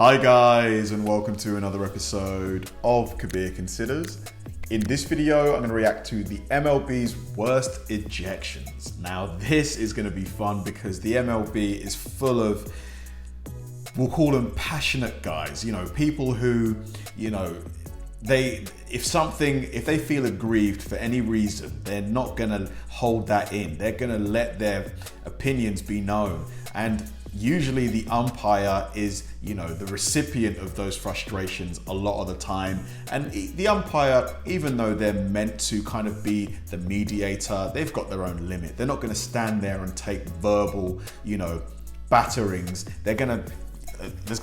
Hi guys, and welcome to another episode of Kabir Considers. In this video, I'm going to react to the MLB's worst ejections. Now, this is going to be fun because the MLB is full of, we'll call them passionate guys. You know, people who, you know, if they feel aggrieved for any reason, they're not going to hold that in. They're going to let their opinions be known. And usually the umpire is, you know, the recipient of those frustrations a lot of the time. And the umpire, even though they're meant to kind of be the mediator, they've got their own limit. They're not going to stand there and take verbal, you know, batterings. There's going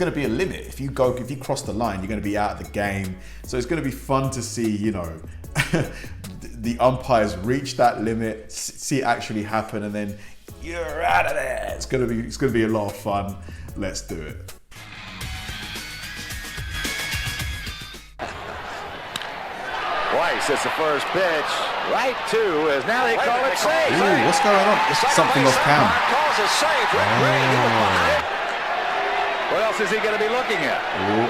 to be a limit. If you cross the line, you're going to be out of the game. So it's going to be fun to see, you know, the umpires reach that limit, see it actually happen, and then you're out of there. It's gonna be a lot of fun. Let's do it. Weiss, it's the first pitch. Right to, as now they call it safe. Ooh, what's going on? Something off cam. Calls it safe. What else is he going to be looking at? Ooh,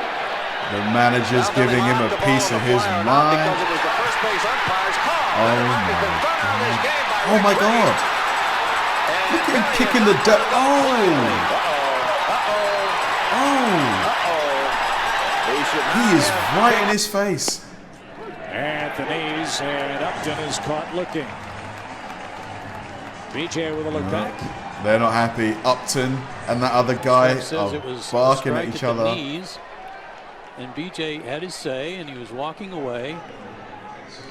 the manager's giving him a piece of his mind. Oh my God. Look at him kicking the dirt. He is right in his face. Anthony's and Upton is caught looking. BJ with a look back. They're not happy. Upton and that other guy are barking at each other. And BJ had his say and he was walking away.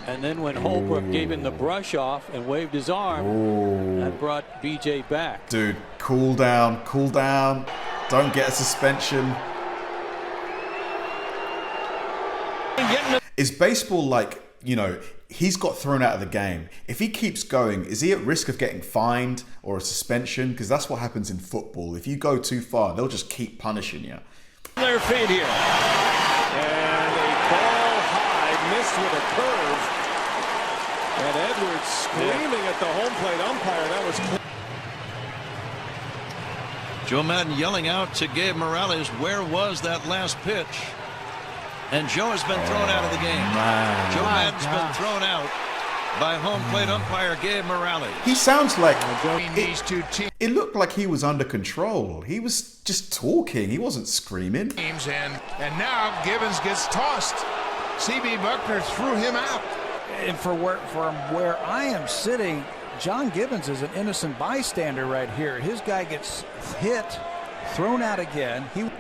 And then when Holbrook gave him the brush off and waved his arm, that brought BJ back. Dude, cool down, cool down. Don't get a suspension. Is baseball like, you know, he's got thrown out of the game. If he keeps going, is he at risk of getting fined or a suspension? Because that's what happens in football. If you go too far, they'll just keep punishing you. Their feet here. And a ball high, missed with a curve. And Edwards screaming at the home plate umpire. That was clear. Joe Madden yelling out to Gabe Morales, where was that last pitch? And Joe has been thrown out of the game. Joe Madden's been thrown out by home plate umpire Gabe Morales. He sounds like it looked like he was under control. He was just talking. He wasn't screaming. And now Gibbons gets tossed. C.B. Buckner threw him out. And from where I am sitting, John Gibbons is an innocent bystander right here. His guy gets hit, thrown out again. And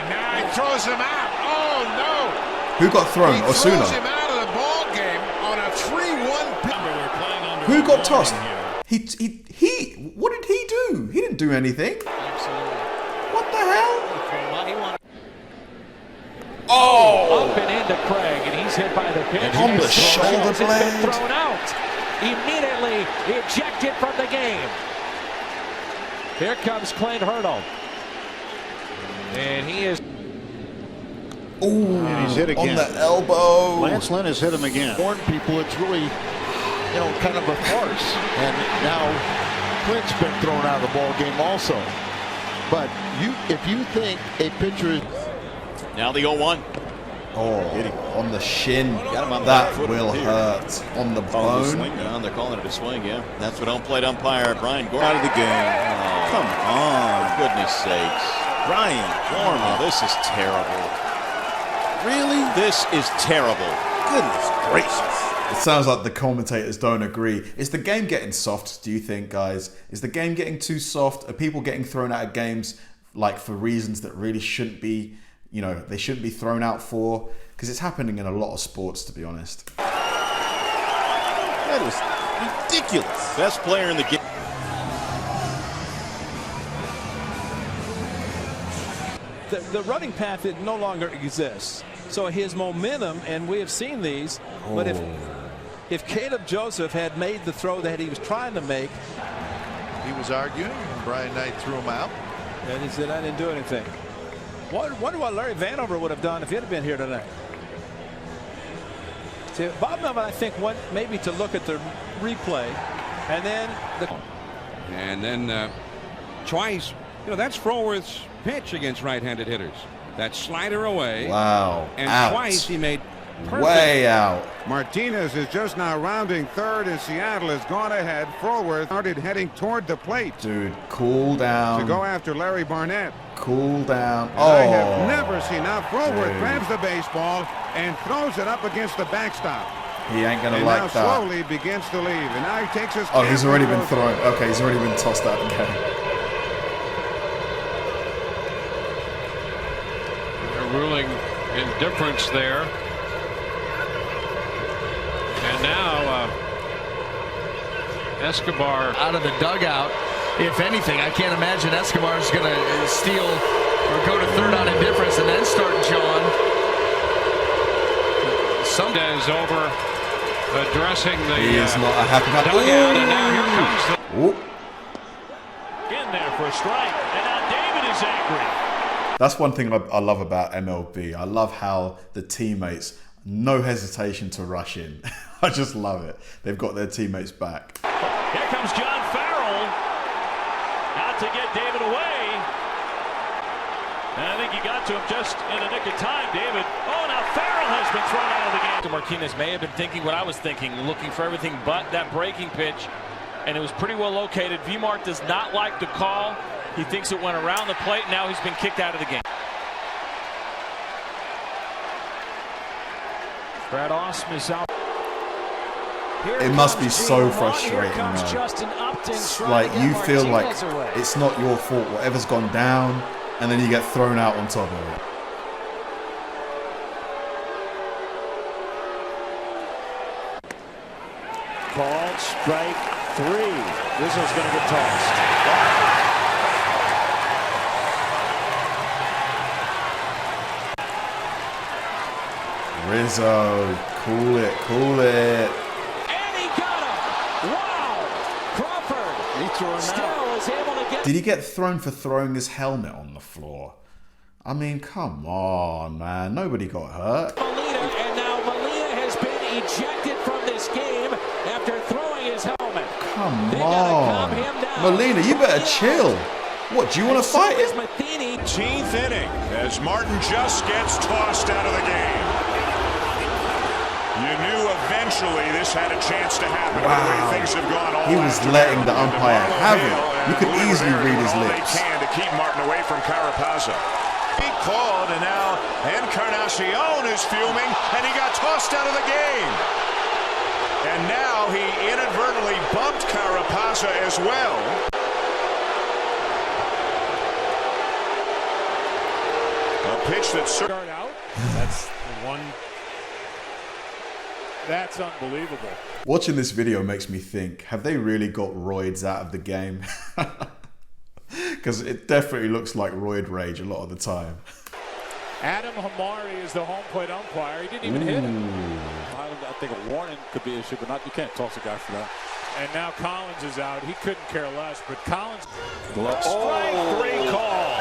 now he throws him out. Oh no! Who got thrown? Osuna. Throws him out of the ball game on a 3-1 pitch. Who got tossed? He. What did he do? He didn't do anything. Absolutely. What the hell? Up and into Craig, and he's hit by the pitch. On the shoulder blade. Thrown out. Immediately ejected from the game. Here comes Clint Hurdle. And he is. Ooh, And he's hit again. on the elbow. Lance Lynn has hit him again. Warn people, it's really, you know, kind of a farce. And now Clint's been thrown out of the ball game also. But if you think a pitcher is. Now the 0-1. On the shin. Got him on that the will hurt. On the bone. They're calling it a swing, yeah. That's what home plate umpire Brian Gorman out of the game. Oh, come on, goodness sakes. Brian Gorman, this is terrible. Really? This is terrible. Goodness gracious. It sounds like the commentators don't agree. Is the game getting soft, do you think, guys? Is the game getting too soft? Are people getting thrown out of games like for reasons that really shouldn't be, you know, they shouldn't be thrown out for? Because it's happening in a lot of sports, to be honest. That is ridiculous. Best player in the game. The running path it no longer exists. So his momentum, and we have seen these, but if Caleb Joseph had made the throw that he was trying to make. He was arguing, and Brian Knight threw him out. And he said, I didn't do anything. Wonder what Larry Vanover would have done if he had been here tonight. See, Bob Melvin, I think, went maybe to look at the replay, and then twice You know, that's Frolworth's pitch against right-handed hitters. That slider away. Wow. And out. twice he made perfect. Way out. Martinez is just now rounding third, and Seattle has gone ahead. Frolworth started heading toward the plate. Dude, cool down. To go after Larry Barnett. Cool down. And I have never seen. Now Frolworth grabs the baseball and throws it up against the backstop. He ain't gonna and like now that. Slowly begins to leave, and now he takes his. Oh, he's already been thrown. Okay, he's already been tossed out of the game. They're ruling indifference there. And now Escobar out of the dugout. If anything, I can't imagine Escobar is going to steal or go to third on indifference and then start John. Sometimes over addressing the he is not a happy man. dugout, and now here comes the in there for a strike, and now David is angry. That's one thing I love about MLB. I love how the teammates, no hesitation to rush in. I just love it. They've got their teammates back. Here comes John Farrell out to get David away. And I think he got to him just in the nick of time, David. Oh, now Farrell has been thrown out of the game. Martinez may have been thinking what I was thinking, looking for everything but that breaking pitch. And it was pretty well located. Vmart does not like the call. He thinks it went around the plate. Now he's been kicked out of the game. Brad Austin is out. It must be so frustrating, man. Like, you feel like it's not your fault. Whatever's gone down, and then you get thrown out on top of it. Called strike 3. This one's going to get tossed. Rizzo, cool it, cool it. Did he get thrown for throwing his helmet on the floor? I mean, come on, man. Nobody got hurt. And now Molina has been ejected from this game after throwing his helmet. Come on. Molina, you better chill. What, do you want to fight him? 18th inning as Martin just gets tossed out of the game. You knew eventually this had a chance to happen. Wow. The way things have gone all he was letting the umpire have it. You could easily read his lips. They can to keep Martin away from Carapazza. He called, and now Encarnacion is fuming, and he got tossed out of the game. And now he inadvertently bumped Carapazza as well. A pitch that's start out. That's the one. That's unbelievable. Watching this video makes me think, have they really got roids out of the game? Because it definitely looks like roid rage a lot of the time. Adam Hamari is the home plate umpire. He didn't even hit him. I think a warning could be issued, but you can't toss a guy for that. And now Collins is out. He couldn't care less, but Collins. Strike 3 call.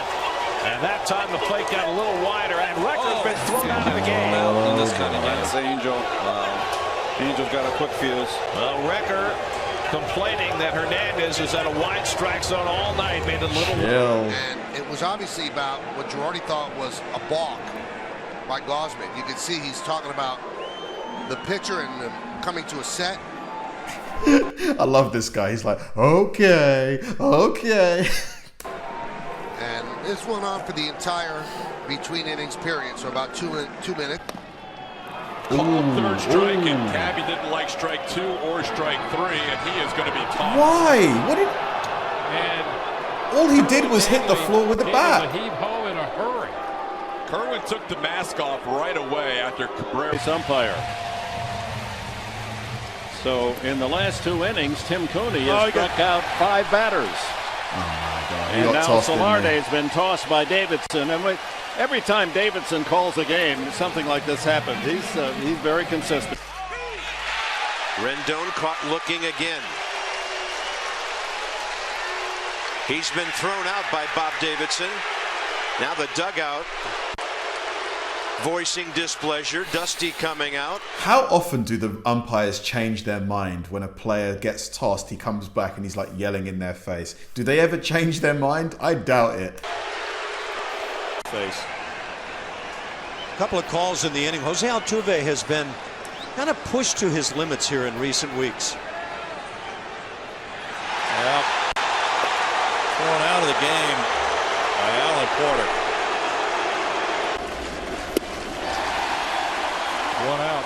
And that time the plate got a little wider, and Recker's been thrown out of the game. In this kind of game. That's Angel. Angel's got a quick fuse. Well, Recker complaining that Hernandez is at a wide strike zone all night, made a little. And it was obviously about what Girardi thought was a balk by Gausman. You can see he's talking about the pitcher and coming to a set. I love this guy. He's like, okay, okay. And this went on for the entire between innings period, so about two minutes. Called third strike, and Cabby didn't like strike 2 or strike 3, and he is going to be tossed. Why? What did? And all he did was hit the floor with the bat. Heave ho in a hurry. Kerwin took the mask off right away after Cabrera. Umpire. So in the last 2 innings, Tim Cooney has struck out 5 batters. Oh my God! And now Solarde has been tossed by Davidson, and every time Davidson calls a game, something like this happens. He's very consistent. Rendon caught looking again. He's been thrown out by Bob Davidson. Now the dugout. voicing displeasure. Dusty coming out. How often do the umpires change their mind when a player gets tossed? He comes back and he's like yelling in their face. Do they ever change their mind? I doubt it. Face. A couple of calls in the inning. Jose Altuve has been kind of pushed to his limits here in recent weeks. Yep. Thrown out of the game by Alan Porter. One out.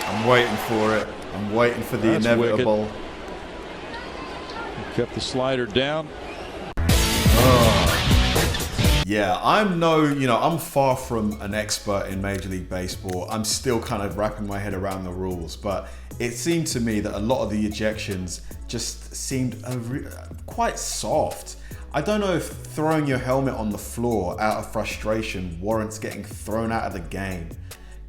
I'm waiting for it. I'm waiting for the That's inevitable. wicked. Kept the slider down. Yeah, I'm far from an expert in Major League Baseball. I'm still kind of wrapping my head around the rules, but it seemed to me that a lot of the ejections just seemed quite soft. I don't know if throwing your helmet on the floor out of frustration warrants getting thrown out of the game.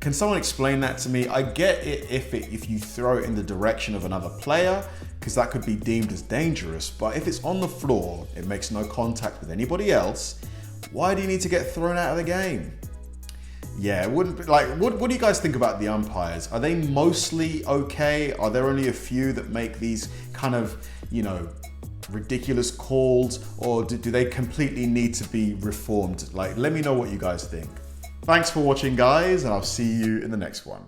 Can someone explain that to me? I get it if you throw it in the direction of another player, because that could be deemed as dangerous, but if it's on the floor, it makes no contact with anybody else, why do you need to get thrown out of the game? Yeah, it wouldn't be like, what do you guys think about the umpires? Are they mostly okay? Are there only a few that make these kind of, ridiculous calls, or do they completely need to be reformed? Like, let me know what you guys think. Thanks for watching, guys, and I'll see you in the next one.